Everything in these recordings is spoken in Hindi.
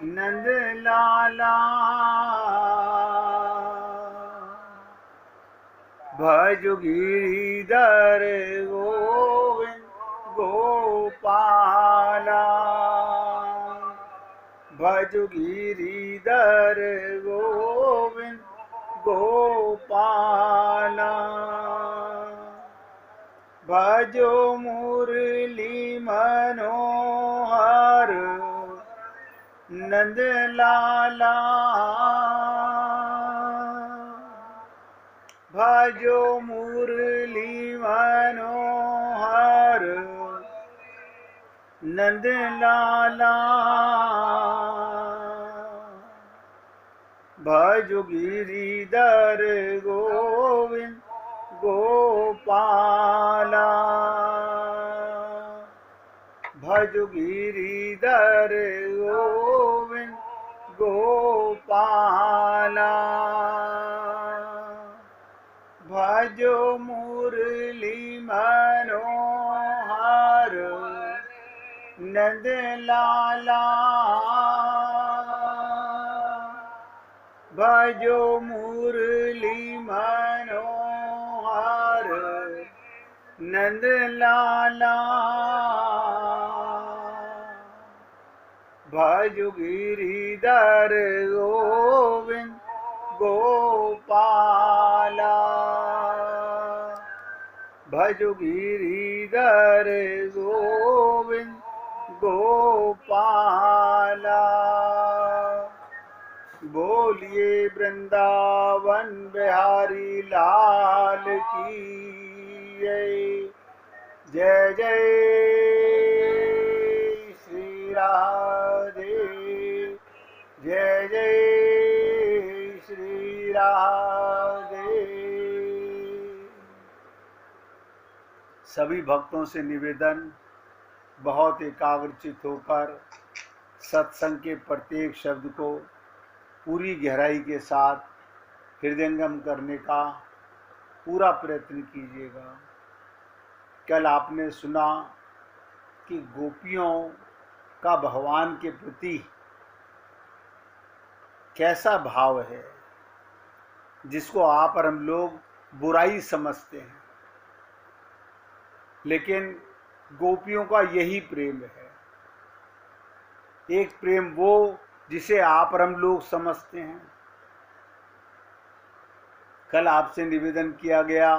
नंद लाला भज गिरिधर गोविंद गोपाला भज गिरिधर गोविंद गोपाला भजो मुरली मनोहर नंद लाला भजो मुरली मनोहर नंद लाला भजो गिरिधर गोविंद गोपाला भजो गिरिधर गोविंद गोपाला भजो मुरली मनोहर नंद लाला भजो मुरली मनोहर नंद लाला भजो गिरिधर गोविंद गोपाला भजो गिरिधर गोविंद गोपाला बोलिए वृंदावन बिहारी लाल की जय जय श्री राधे जय जय श्री राधे। सभी भक्तों से निवेदन, बहुत एकाग्रचित होकर सत्संग के प्रत्येक शब्द को पूरी गहराई के साथ हृदयंगम करने का पूरा प्रयत्न कीजिएगा। कल आपने सुना कि गोपियों का भगवान के प्रति कैसा भाव है, जिसको आप और हम लोग बुराई समझते हैं, लेकिन गोपियों का यही प्रेम है। एक प्रेम वो जिसे आप और हम लोग समझते हैं। कल आपसे निवेदन किया गया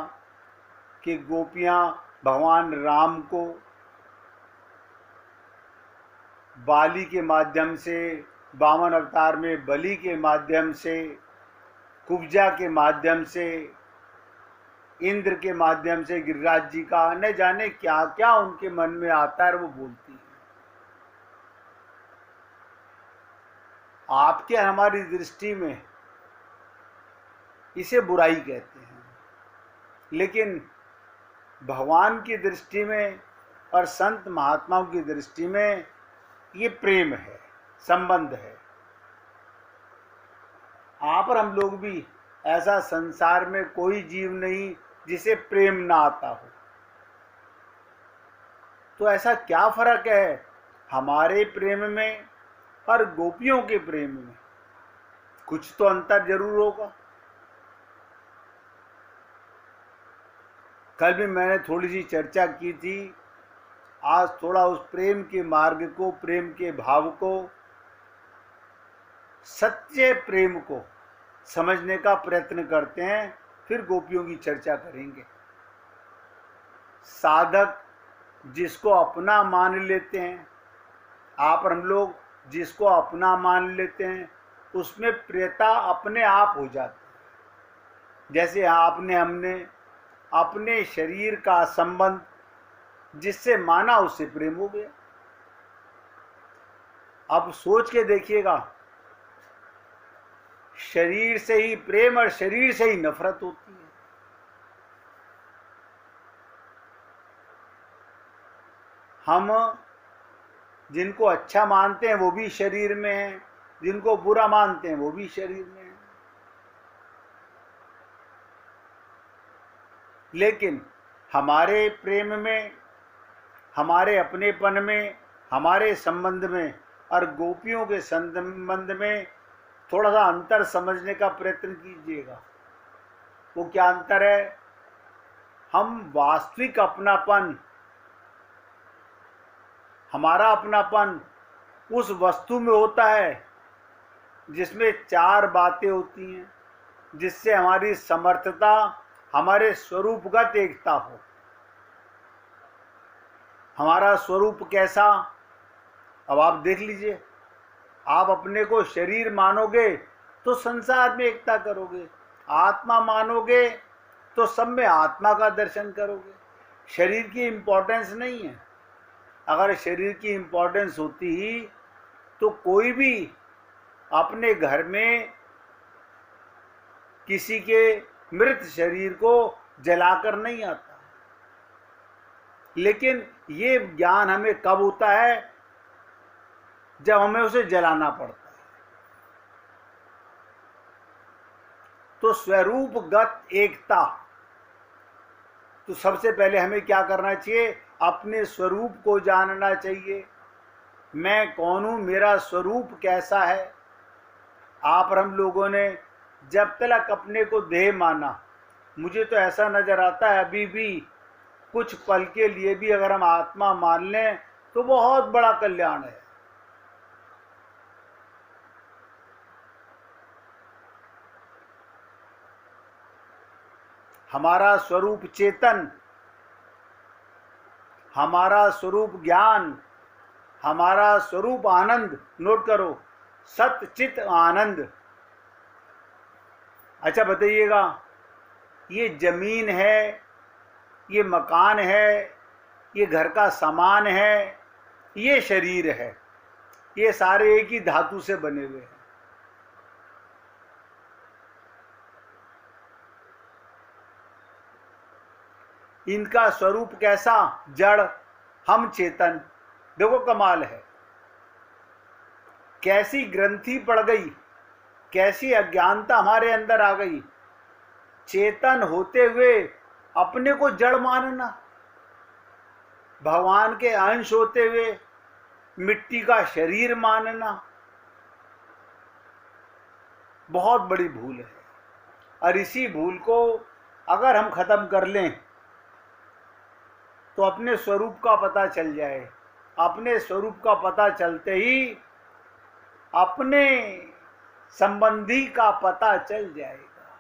कि गोपियां भगवान राम को बाली के माध्यम से, वामन अवतार में बलि के माध्यम से, कुब्जा के माध्यम से, इंद्र के माध्यम से, गिरिराज जी का न जाने क्या क्या उनके मन में आता है, वो बोलती है। आपके हमारी दृष्टि में इसे बुराई कहते हैं, लेकिन भगवान की दृष्टि में और संत महात्माओं की दृष्टि में ये प्रेम है, संबंध है। आप और हम लोग भी, ऐसा संसार में कोई जीव नहीं जिसे प्रेम ना आता हो। तो ऐसा क्या फर्क है हमारे प्रेम में और गोपियों के प्रेम में? कुछ तो अंतर जरूर होगा। कल भी मैंने थोड़ी सी चर्चा की थी। आज थोड़ा उस प्रेम के मार्ग को, प्रेम के भाव को, सच्चे प्रेम को समझने का प्रयत्न करते हैं, फिर गोपियों की चर्चा करेंगे। साधक जिसको अपना मान लेते हैं, आप और हम लोग जिसको अपना मान लेते हैं, उसमें प्रियता अपने आप हो जाती है। जैसे आपने हमने अपने शरीर का संबंध जिससे माना, उससे प्रेम हो गया। अब सोच के देखिएगा, शरीर से ही प्रेम और शरीर से ही नफरत होती है। हम जिनको अच्छा मानते हैं वो भी शरीर में है, जिनको बुरा मानते हैं वो भी शरीर में है। लेकिन हमारे प्रेम में, हमारे अपनेपन में, हमारे संबंध में और गोपियों के संबंध में थोड़ा सा अंतर समझने का प्रयत्न कीजिएगा। वो क्या अंतर है? हम वास्तविक अपनापन, हमारा अपनापन उस वस्तु में होता है जिसमें 4 बातें होती हैं, जिससे हमारी समर्थता, हमारे स्वरूपगत एकता हो। हमारा स्वरूप कैसा? अब आप देख लीजिए, आप अपने को शरीर मानोगे तो संसार में एकता करोगे, आत्मा मानोगे तो सब में आत्मा का दर्शन करोगे। शरीर की इम्पोर्टेंस नहीं है। अगर शरीर की इम्पोर्टेंस होती ही तो कोई भी अपने घर में किसी के मृत शरीर को जलाकर नहीं आता। लेकिन ये ज्ञान हमें कब होता है? जब हमें उसे जलाना पड़ता है। तो स्वरूपगत एकता, तो सबसे पहले हमें क्या करना चाहिए? अपने स्वरूप को जानना चाहिए। मैं कौन हूं, मेरा स्वरूप कैसा है। आप और हम लोगों ने जब तक अपने को देह माना, मुझे तो ऐसा नजर आता है अभी भी कुछ पल के लिए भी अगर हम आत्मा मान लें तो बहुत बड़ा कल्याण है। हमारा स्वरूप चेतन, हमारा स्वरूप ज्ञान, हमारा स्वरूप आनंद। नोट करो, सत चित आनंद। अच्छा बताइएगा, ये जमीन है, ये मकान है, ये घर का सामान है, ये शरीर है, ये सारे एक ही धातु से बने हुए हैं। इनका स्वरूप कैसा? जड़, हम चेतन। देखो कमाल है, कैसी ग्रंथि पड़ गई, कैसी अज्ञानता हमारे अंदर आ गई। चेतन होते हुए अपने को जड़ मानना, भगवान के अंश होते हुए मिट्टी का शरीर मानना, बहुत बड़ी भूल है। और इसी भूल को अगर हम खत्म कर लें तो अपने स्वरूप का पता चल जाए। अपने स्वरूप का पता चलते ही अपने संबंधी का पता चल जाएगा।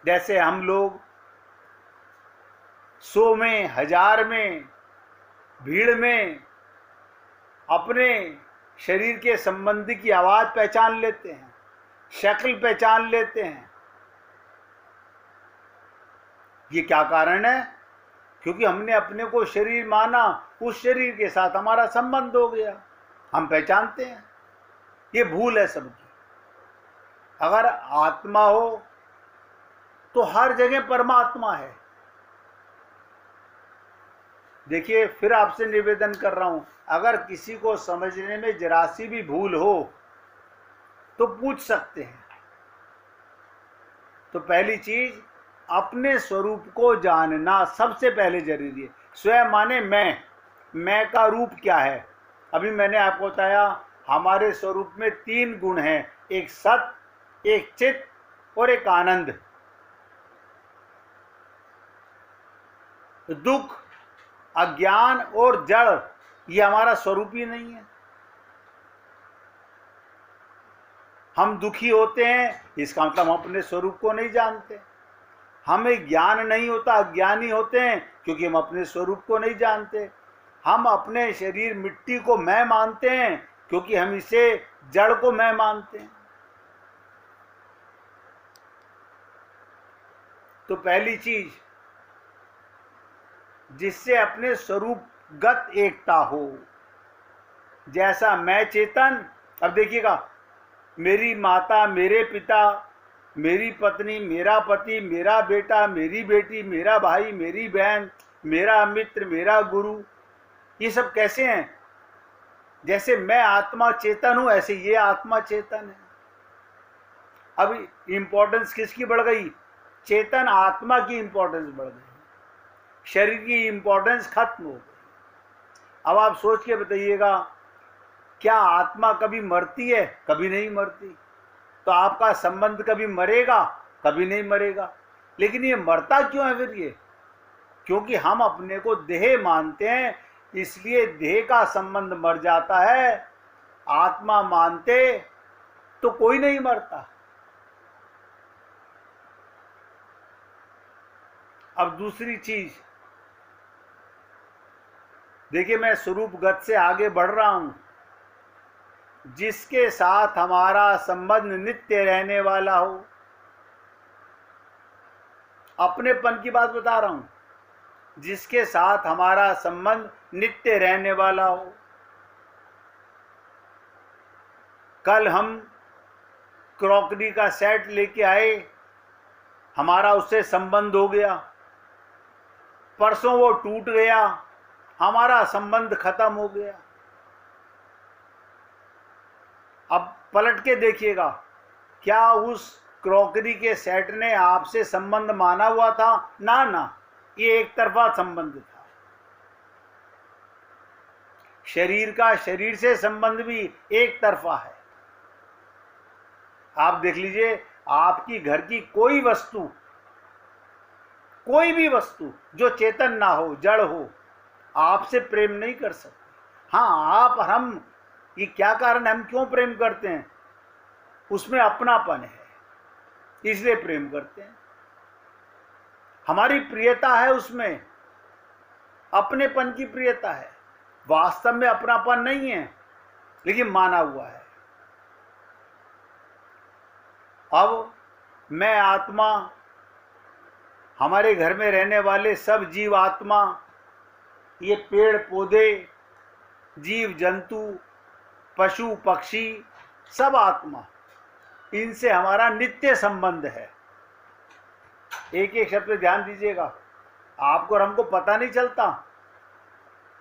जैसे हम लोग 100 में, 1000 में, भीड़ में अपने शरीर के संबंधी की आवाज पहचान लेते हैं, शक्ल पहचान लेते हैं। ये क्या कारण है? क्योंकि हमने अपने को शरीर माना, उस शरीर के साथ हमारा संबंध हो गया, हम पहचानते हैं। ये भूल है सबकी। अगर आत्मा हो तो हर जगह परमात्मा है। देखिए, फिर आपसे निवेदन कर रहा हूं, अगर किसी को समझने में जरा सी भी भूल हो तो पूछ सकते हैं। तो पहली चीज, अपने स्वरूप को जानना सबसे पहले जरूरी है। स्वयं माने मैं का रूप क्या है? अभी मैंने आपको बताया, हमारे स्वरूप में 3 गुण हैं, एक सत, एक चित और एक आनंद। दुख, अज्ञान और जड़, ये हमारा स्वरूप ही नहीं है। हम दुखी होते हैं, इसका मतलब हम अपने स्वरूप को नहीं जानते। हमें ज्ञान नहीं होता, अज्ञानी होते हैं, क्योंकि हम अपने स्वरूप को नहीं जानते। हम अपने शरीर मिट्टी को मैं मानते हैं, क्योंकि हम इसे जड़ को मैं मानते हैं। तो पहली चीज, जिससे अपने स्वरूपगत एकता हो, जैसा मैं चेतन। अब देखिएगा, मेरी माता, मेरे पिता, मेरी पत्नी, मेरा पति, मेरा बेटा, मेरी बेटी, मेरा भाई, मेरी बहन, मेरा मित्र, मेरा गुरु, ये सब कैसे हैं? जैसे मैं आत्मा चेतन हूं, ऐसे ये आत्मा चेतन है। अब इंपॉर्टेंस किसकी बढ़ गई? चेतन आत्मा की इंपॉर्टेंस बढ़ गई, शरीर की इंपॉर्टेंस खत्म हो गई। अब आप सोच के बताइएगा, क्या आत्मा कभी मरती है? कभी नहीं मरती। तो आपका संबंध कभी मरेगा? कभी नहीं मरेगा। लेकिन ये मरता क्यों है फिर? ये क्योंकि हम अपने को देह मानते हैं, इसलिए देह का संबंध मर जाता है। आत्मा मानते तो कोई नहीं मरता। अब दूसरी चीज देखिए, मैं स्वरूप गत से आगे बढ़ रहा हूं। जिसके साथ हमारा संबंध नित्य रहने वाला हो, अपनेपन की बात बता रहा हूं, जिसके साथ हमारा संबंध नित्य रहने वाला हो। कल हम क्रॉकरी का सेट लेके आए, हमारा उससे संबंध हो गया। परसों वो टूट गया, हमारा संबंध खत्म हो गया। अब पलट के देखिएगा, क्या उस क्रॉकरी के सेट ने आपसे संबंध माना हुआ था? ना ना, ये एक तरफा संबंध था। शरीर का शरीर से संबंध भी एक तरफा है। आप देख लीजिए, आपकी घर की कोई वस्तु, कोई भी वस्तु जो चेतन ना हो, जड़ हो, आपसे प्रेम नहीं कर सकती। हाँ, आप और हम, ये क्या कारण है, हम क्यों प्रेम करते हैं? उसमें अपनापन है, इसलिए प्रेम करते हैं। हमारी प्रियता है उसमें, अपनेपन की प्रियता है। वास्तव में अपनापन नहीं है, लेकिन माना हुआ है। अब मैं आत्मा, हमारे घर में रहने वाले सब जीव आत्मा, ये पेड़ पौधे, जीव जंतु, पशु पक्षी, सब आत्मा, इनसे हमारा नित्य संबंध है। एक एक शब्द ध्यान दीजिएगा। आपको और हमको पता नहीं चलता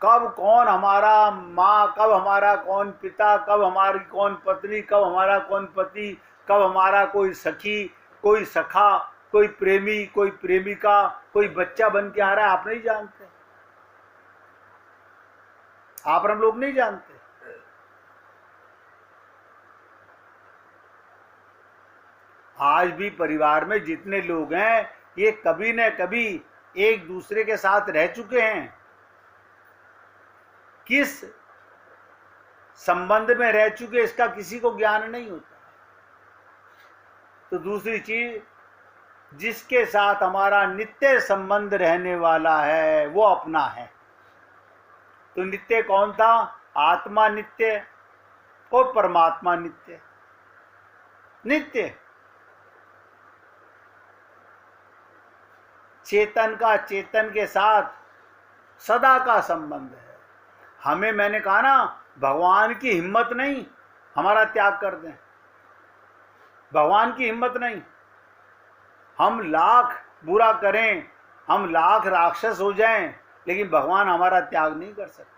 कब कौन हमारा माँ, कब हमारा कौन पिता, कब हमारी कौन पत्नी, कब हमारा कौन पति, कब हमारा कोई सखी, कोई सखा, कोई प्रेमी, कोई प्रेमिका, कोई बच्चा बन के आ रहा है। आप नहीं जानते, आप और हम लोग नहीं जानते। आज भी परिवार में जितने लोग हैं, ये कभी न कभी एक दूसरे के साथ रह चुके हैं। किस संबंध में रह चुके, इसका किसी को ज्ञान नहीं होता। तो दूसरी चीज, जिसके साथ हमारा नित्य संबंध रहने वाला है, वो अपना है। तो नित्य कौन था? आत्मा नित्य और परमात्मा नित्य। नित्य चेतन का चेतन के साथ सदा का संबंध है। हमें, मैंने कहा ना, भगवान की हिम्मत नहीं हमारा त्याग कर दें। भगवान की हिम्मत नहीं। हम लाख बुरा करें, हम लाख राक्षस हो जाएं, लेकिन भगवान हमारा त्याग नहीं कर सकते।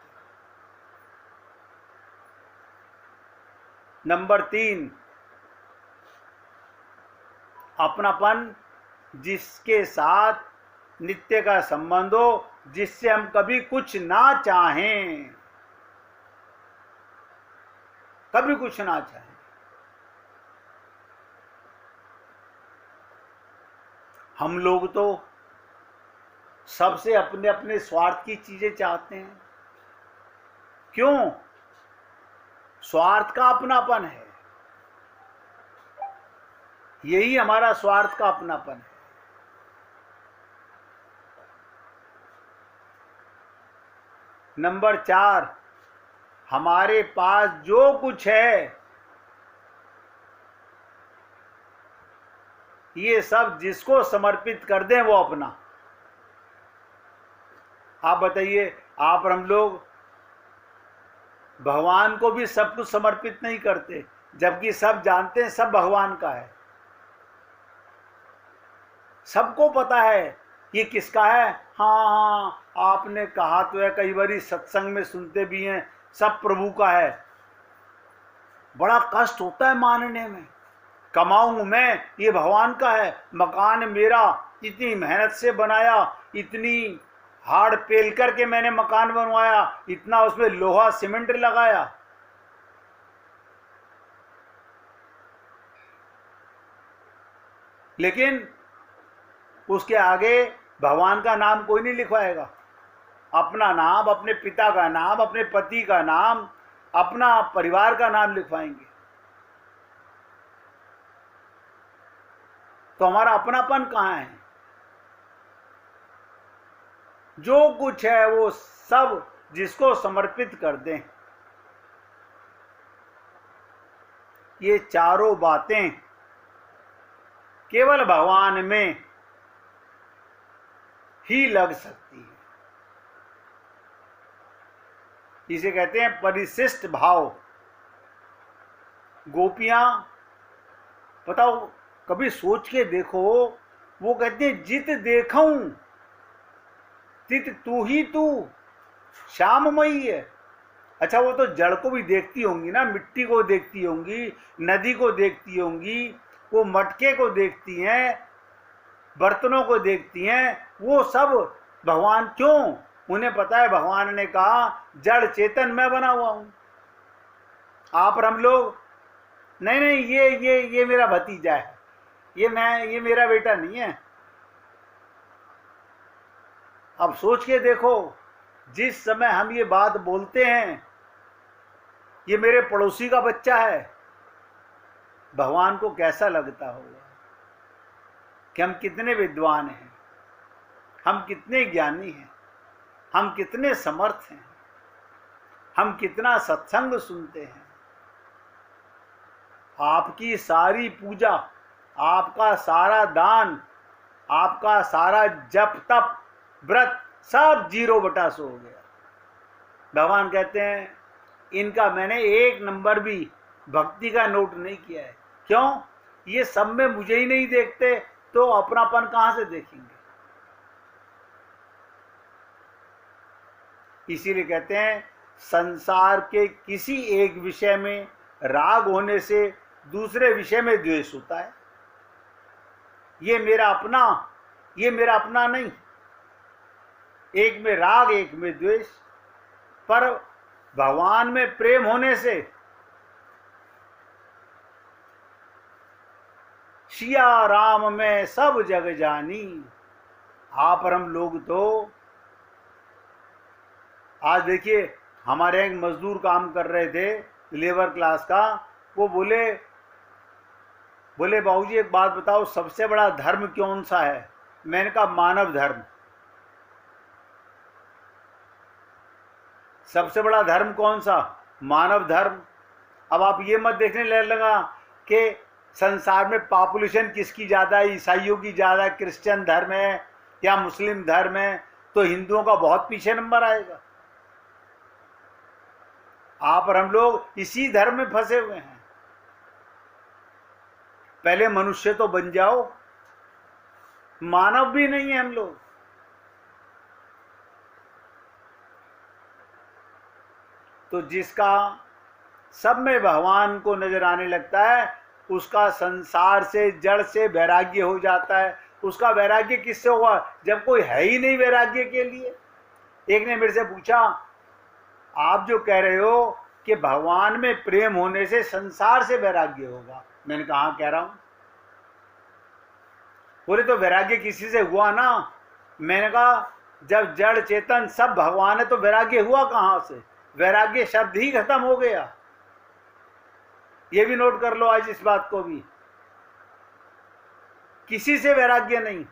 नंबर 3, अपनापन, जिसके साथ नित्य का संबंध हो, जिससे हम कभी कुछ ना चाहें, कभी कुछ ना चाहें। हम लोग तो सबसे अपने अपने स्वार्थ की चीजें चाहते हैं। क्यों? स्वार्थ का अपनापन है, यही हमारा स्वार्थ का अपनापन है। नंबर 4, हमारे पास जो कुछ है, ये सब जिसको समर्पित कर दें वो अपना। आप बताइए, आप और हम लोग भगवान को भी सब कुछ समर्पित नहीं करते, जबकि सब जानते हैं सब भगवान का है। सबको पता है ये किसका है। हाँ, आपने कहा तो है, कई बार सत्संग में सुनते भी हैं, सब प्रभु का है। बड़ा कष्ट होता है मानने में। कमाऊं मैं, ये भगवान का है। मकान मेरा, इतनी मेहनत से बनाया, इतनी हाड़ पेल करके मैंने मकान बनवाया, इतना उसमें लोहा सीमेंट लगाया, लेकिन उसके आगे भगवान का नाम कोई नहीं लिखवाएगा। अपना नाम, अपने पिता का नाम, अपने पति का नाम, अपना परिवार का नाम लिखवाएंगे। तो हमारा अपनापन कहाँ है? जो कुछ है वो सब जिसको समर्पित कर दें। ये चारों बातें केवल भगवान में ही लग सकती है। इसे कहते हैं परिशिष्ट भाव। गोपियां, बताओ, कभी सोच के देखो, वो कहते हैं जित देखूं तित तू ही तू, श्याममयी है। अच्छा, वो तो जड़ को भी देखती होंगी ना, मिट्टी को देखती होंगी, नदी को देखती होंगी, वो मटके को देखती हैं, बर्तनों को देखती हैं, वो सब भगवान क्यों? उन्हें पता है, भगवान ने कहा जड़ चेतन मैं बना हुआ हूं। आप और हम लोग, नहीं नहीं, ये मेरा भतीजा है, ये मेरा बेटा नहीं है। अब सोच के देखो, जिस समय हम ये बात बोलते हैं, ये मेरे पड़ोसी का बच्चा है, भगवान को कैसा लगता होगा कि हम कितने विद्वान हैं, हम कितने ज्ञानी हैं, हम कितने समर्थ हैं, हम कितना सत्संग सुनते हैं। आपकी सारी पूजा, आपका सारा दान, आपका सारा जप तप व्रत सब 0/100 हो गया। भगवान कहते हैं इनका मैंने 1 नंबर भी भक्ति का नोट नहीं किया है। क्यों? ये सब में मुझे ही नहीं देखते, तो अपनापन कहां से देखेंगे? इसीलिए कहते हैं संसार के किसी एक विषय में राग होने से दूसरे विषय में द्वेष होता है। ये मेरा अपना नहीं। एक में राग, एक में द्वेष। पर भगवान में प्रेम होने से सिया राम में सब जग जानी। आप और हम लोग तो आज देखिए, हमारे एक मजदूर काम कर रहे थे, लेबर क्लास का, वो बोले बाबूजी एक बात बताओ, सबसे बड़ा धर्म कौन सा है? मैंने कहा मानव धर्म। सबसे बड़ा धर्म कौन सा? मानव धर्म। अब आप ये मत देखने लगा कि संसार में पॉपुलेशन किसकी ज़्यादा है, ईसाइयों की ज़्यादा है, क्रिश्चियन धर्म है या मुस्लिम धर्म है, तो हिंदुओं का बहुत पीछे नंबर आएगा। आप और हम लोग इसी धर्म में फंसे हुए हैं। पहले मनुष्य तो बन जाओ। मानव भी नहीं है हम लोग। तो जिसका सब में भगवान को नजर आने लगता है, उसका संसार से, जड़ से वैराग्य हो जाता है। उसका वैराग्य किससे होगा जब कोई है ही नहीं वैराग्य के लिए? एक ने मेरे से पूछा, आप जो कह रहे हो कि भगवान में प्रेम होने से संसार से वैराग्य होगा, मैंने कहा हाँ कह रहा हूं। बोले तो वैराग्य किसी से हुआ ना? मैंने कहा जब जड़ चेतन सब भगवान है तो वैराग्य हुआ कहां से? वैराग्य शब्द ही खत्म हो गया। ये भी नोट कर लो आज इस बात को भी, किसी से वैराग्य नहीं।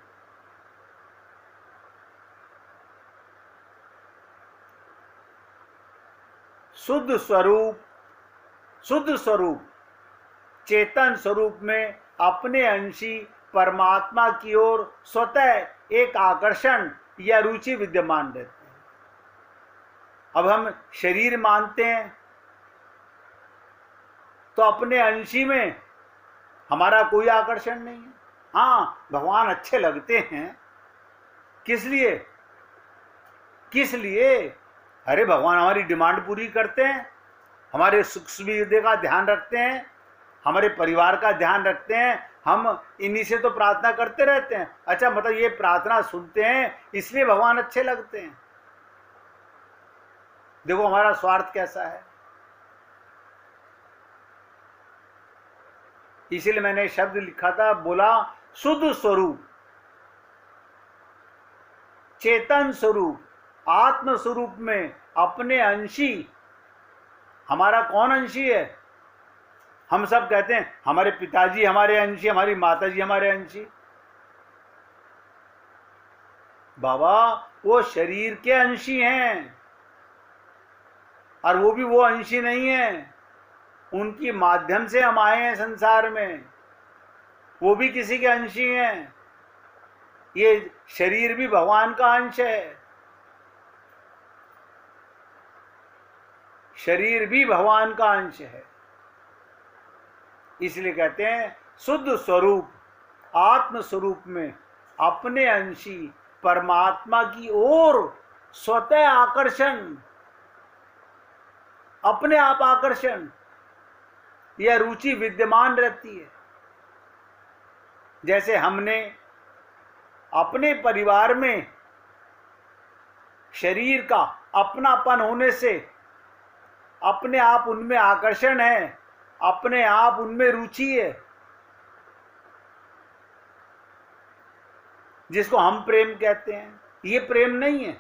शुद्ध स्वरूप चेतन स्वरूप में अपने अंशी परमात्मा की ओर स्वतः एक आकर्षण या रुचि विद्यमान रहती है। अब हम शरीर मानते हैं तो अपने अंशी में हमारा कोई आकर्षण नहीं है। हाँ, भगवान अच्छे लगते हैं। किस लिए? अरे भगवान हमारी डिमांड पूरी करते हैं, हमारे सुख सुविधा का ध्यान रखते हैं, हमारे परिवार का ध्यान रखते हैं। हम इन्हीं से तो प्रार्थना करते रहते हैं। अच्छा, मतलब ये प्रार्थना सुनते हैं इसलिए भगवान अच्छे लगते हैं। देखो हमारा स्वार्थ कैसा है। इसीलिए मैंने शब्द लिखा था, बोला शुद्ध स्वरूप, चेतन स्वरूप, आत्म स्वरूप में अपने अंशी, हमारा कौन अंशी है? हम सब कहते हैं हमारे पिताजी हमारे अंशी, हमारी माताजी हमारे अंशी। बाबा वो शरीर के अंशी हैं, और वो भी वो अंशी नहीं है, उनकी माध्यम से हम आए हैं संसार में, वो भी किसी के अंशी हैं। ये शरीर भी भगवान का अंश है, शरीर भी भगवान का अंश है। इसलिए कहते हैं शुद्ध स्वरूप, आत्म स्वरूप में अपने अंशी परमात्मा की ओर स्वतः आकर्षण, अपने आप आकर्षण, यह रुचि विद्यमान रहती है। जैसे हमने अपने परिवार में शरीर का अपनापन होने से अपने आप उनमें आकर्षण है, अपने आप उनमें रुचि है, जिसको हम प्रेम कहते हैं। ये प्रेम नहीं है,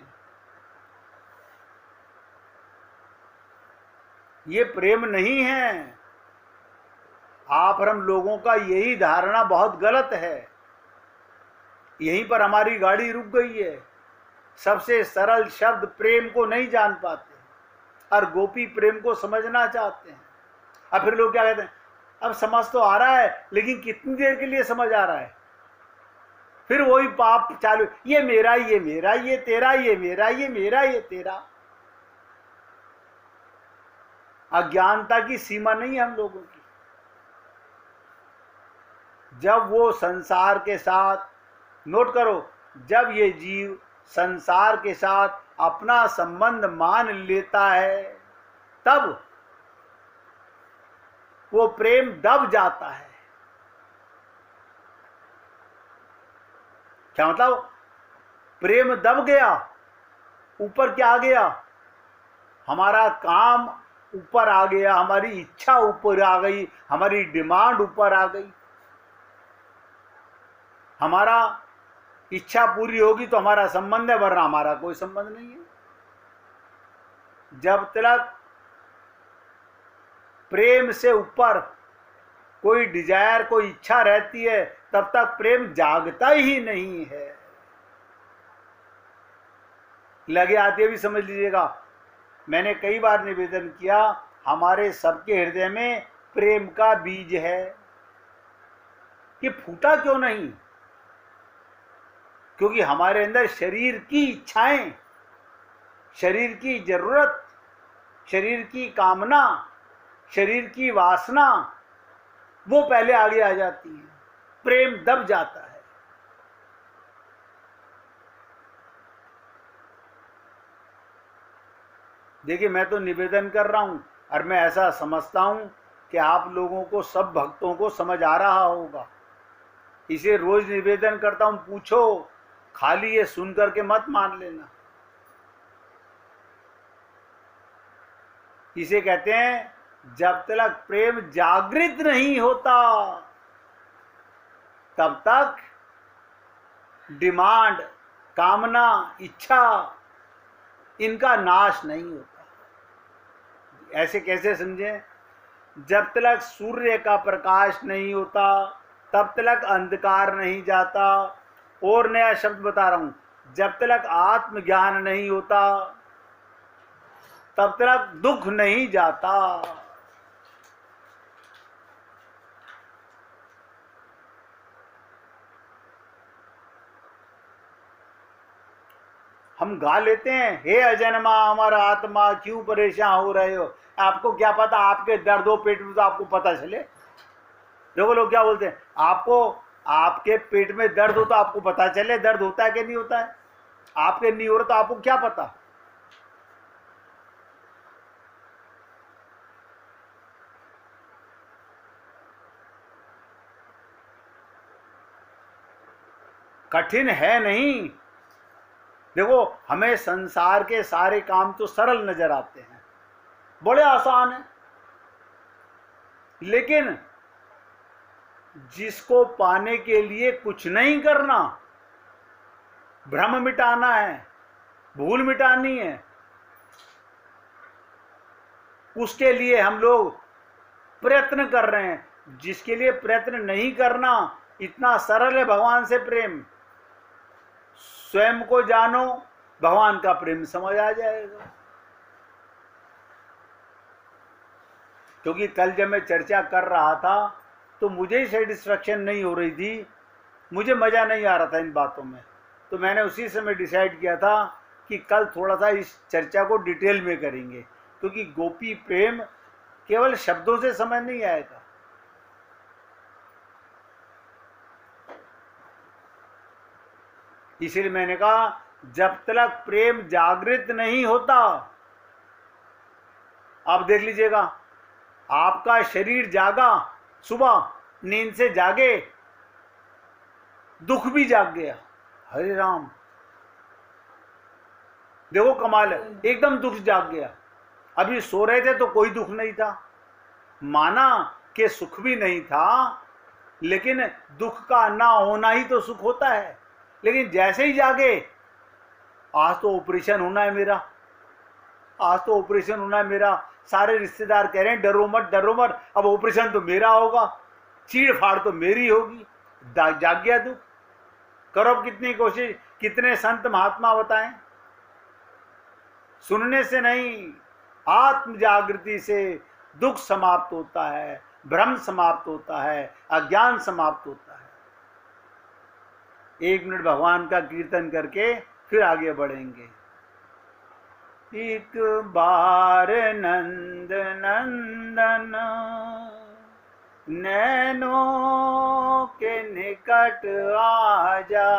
ये प्रेम नहीं है। आप और हम लोगों का यही धारणा बहुत गलत है, यहीं पर हमारी गाड़ी रुक गई है। सबसे सरल शब्द प्रेम को नहीं जान पाते और गोपी प्रेम को समझना चाहते हैं। अब फिर लोग क्या कहते हैं, अब समझ तो आ रहा है लेकिन कितनी देर के लिए समझ आ रहा है? फिर वही पाप चालू, ये मेरा, ये मेरा, ये तेरा, ये मेरा, ये मेरा, ये तेरा। अज्ञानता की सीमा नहीं है हम लोगों की। जब वो संसार के साथ, नोट करो, जब ये जीव संसार के साथ अपना संबंध मान लेता है, तब वो प्रेम दब जाता है। क्या मतलब? प्रेम दब गया, ऊपर क्या आ गया? हमारा काम ऊपर आ गया, हमारी इच्छा ऊपर आ गई, हमारी डिमांड ऊपर आ गई। हमारा इच्छा पूरी होगी तो हमारा संबंध है, वरना हमारा कोई संबंध नहीं है। जब तक प्रेम से ऊपर कोई डिजायर, कोई इच्छा रहती है, तब तक प्रेम जागता ही नहीं है। लगे आते भी समझ लीजिएगा, मैंने कई बार निवेदन किया, हमारे सबके हृदय में प्रेम का बीज है कि फूटा क्यों नहीं? क्योंकि हमारे अंदर शरीर की इच्छाएं, शरीर की जरूरत, शरीर की कामना, शरीर की वासना, वो पहले आगे आ जाती है, प्रेम दब जाता है। देखिए, मैं तो निवेदन कर रहा हूं और मैं ऐसा समझता हूं कि आप लोगों को, सब भक्तों को समझ आ रहा होगा। इसे रोज निवेदन करता हूं, पूछो, खाली ये सुन करके मत मान लेना। इसे कहते हैं जब तक प्रेम जागृत नहीं होता तब तक डिमांड, कामना, इच्छा, इनका नाश नहीं होता। ऐसे कैसे समझें? जब तक सूर्य का प्रकाश नहीं होता तब तक अंधकार नहीं जाता। और नया शब्द बता रहा हूं, जब तक आत्मज्ञान नहीं होता तब तक दुख नहीं जाता। हम गा लेते हैं, हे अजन्मा हमारा आत्मा क्यों परेशान हो रहे हो? आपको क्या पता, आपके दर्द हो पेट में तो आपको पता चले। देखो लोग क्या बोलते हैं, आपको, आपके पेट में दर्द हो तो आपको पता चले दर्द होता है कि नहीं होता है। आपके नहीं हो रहा तो आपको क्या पता? कठिन है नहीं। देखो, हमें संसार के सारे काम तो सरल नजर आते हैं, बड़े आसान है, लेकिन जिसको पाने के लिए कुछ नहीं करना, भ्रम मिटाना है, भूल मिटानी है, उसके लिए हम लोग प्रयत्न कर रहे हैं। जिसके लिए प्रयत्न नहीं करना, इतना सरल है भगवान से प्रेम। स्वयं को जानो, भगवान का प्रेम समझ आ जाएगा। क्योंकि कल जब मैं चर्चा कर रहा था तो मुझे ही सेटिस्फैक्शन नहीं हो रही थी, मुझे मजा नहीं आ रहा था इन बातों में। तो मैंने उसी समय डिसाइड किया था कि कल थोड़ा सा इस चर्चा को डिटेल में करेंगे, क्योंकि गोपी प्रेम केवल शब्दों से समझ नहीं आएगा। इसलिए मैंने कहा जब तक प्रेम जागृत नहीं होता, आप देख लीजिएगा, आपका शरीर जागा, सुबह नींद से जागे, दुख भी जाग गया, हरे राम, देखो कमाल है, एकदम दुख जाग गया। अभी सो रहे थे तो कोई दुख नहीं था, माना कि सुख भी नहीं था, लेकिन दुख का ना होना ही तो सुख होता है। लेकिन जैसे ही जागे, आज तो ऑपरेशन होना है मेरा, आज तो ऑपरेशन होना है मेरा, सारे रिश्तेदार कह रहे हैं डरो मत डरो मत, अब ऑपरेशन तो मेरा होगा, चीड़ फाड़ तो मेरी होगी। जाग गया दुख। करो कितनी कोशिश, कितने संत महात्मा बताएं, सुनने से नहीं, आत्म जागृति से दुख समाप्त होता है, भ्रम समाप्त होता है, अज्ञान समाप्त होता है। 1 मिनट भगवान का कीर्तन करके फिर आगे बढ़ेंगे। एक बार नंद नंदन नैनों के निकट आ जा,